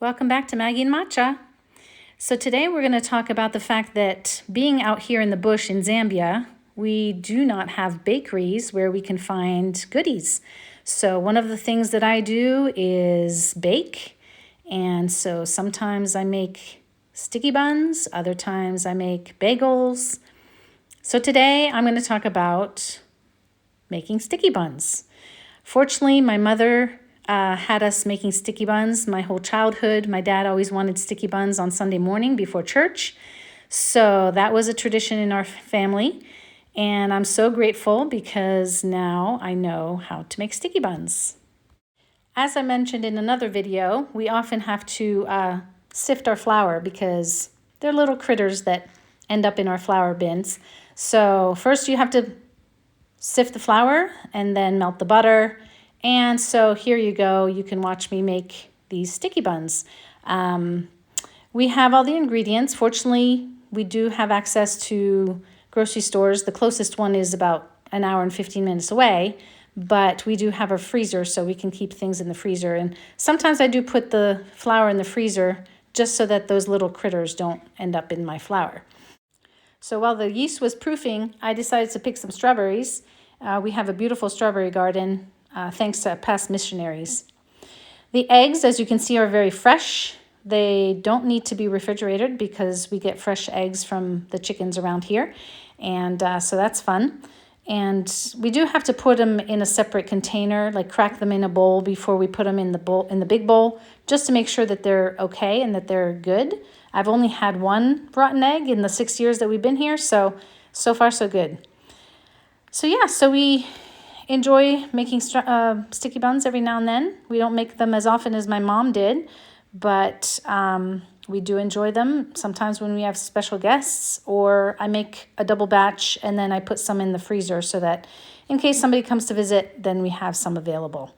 Welcome back to Maggie and Macha. So today we're going to talk about the fact that being out here in the bush in Zambia, we do not have bakeries where we can find goodies. So one of the things that I do is bake. And so sometimes I make sticky buns, other times I make bagels. So today I'm going to talk about making sticky buns. Fortunately, my mother had us making sticky buns my whole childhood. My dad always wanted sticky buns on Sunday morning before church. So that was a tradition in our family. And I'm so grateful because now I know how to make sticky buns. As I mentioned in another video, we often have to sift our flour because they're little critters that end up in our flour bins. So first you have to sift the flour and then melt the butter. And so here you go. You can watch me make these sticky buns. We have all the ingredients. Fortunately, we do have access to grocery stores. The closest one is about an hour and 15 minutes away, but we do have a freezer so we can keep things in the freezer. And sometimes I do put the flour in the freezer just so that those little critters don't end up in my flour. So while the yeast was proofing, I decided to pick some strawberries. We have a beautiful strawberry garden, thanks to past missionaries. The eggs, as you can see, are very fresh. They don't need to be refrigerated because we get fresh eggs from the chickens around here. And so that's fun. And we do have to put them in a separate container, like crack them in a bowl before we put them in the big bowl, just to make sure that they're okay and that they're good. I've only had one rotten egg in the 6 years that we've been here, so far so good. So yeah, so we enjoy making sticky buns every now and then. We don't make them as often as my mom did, but we do enjoy them sometimes when we have special guests, or I make a double batch and then I put some in the freezer so that in case somebody comes to visit, then we have some available.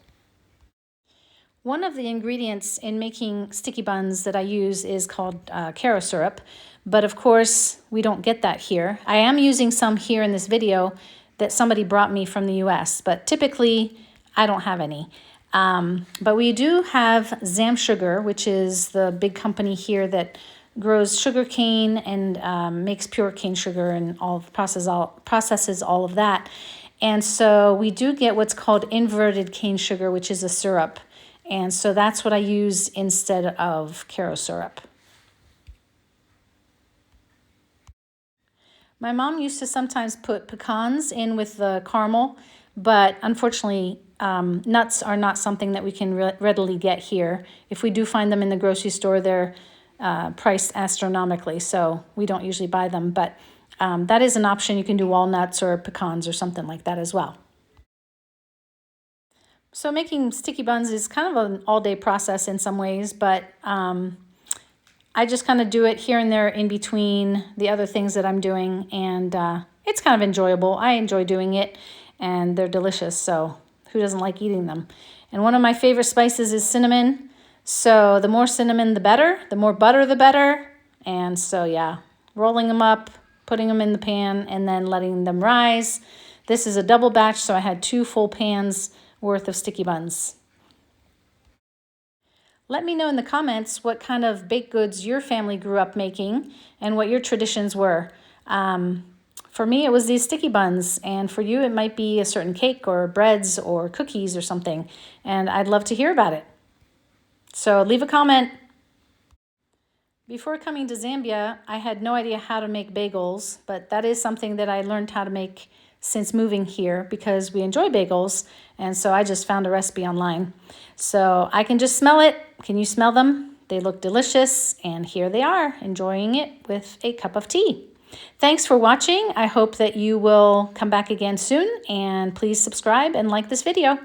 One of the ingredients in making sticky buns that I use is called caro syrup, but of course we don't get that here. I am using some here in this video that somebody brought me from the US, but typically I don't have any. But we do have Zam Sugar, which is the big company here that grows sugar cane and makes pure cane sugar and processes all of that. And so we do get what's called inverted cane sugar, which is a syrup. And so that's what I use instead of caro syrup. My mom used to sometimes put pecans in with the caramel, but unfortunately, nuts are not something that we can readily get here. If we do find them in the grocery store, they're priced astronomically, so we don't usually buy them. But that is an option. You can do walnuts or pecans or something like that as well. So making sticky buns is kind of an all-day process in some ways, but I just kind of do it here and there in between the other things that I'm doing, and it's kind of enjoyable. I enjoy doing it, and they're delicious, so who doesn't like eating them? And one of my favorite spices is cinnamon, so the more cinnamon, the better. The more butter, the better. And so, yeah, rolling them up, putting them in the pan, and then letting them rise. This is a double batch, so I had 2 full pans worth of sticky buns. Let me know in the comments what kind of baked goods your family grew up making and what your traditions were. For me, it was these sticky buns, and for you, it might be a certain cake or breads or cookies or something, and I'd love to hear about it. So leave a comment. Before coming to Zambia, I had no idea how to make bagels, but that is something that I learned how to make since moving here because we enjoy bagels, and so I just found a recipe online. So I can just smell it. Can you smell them? They look delicious, and here they are, enjoying it with a cup of tea. Thanks for watching. I hope that you will come back again soon, and please subscribe and like this video.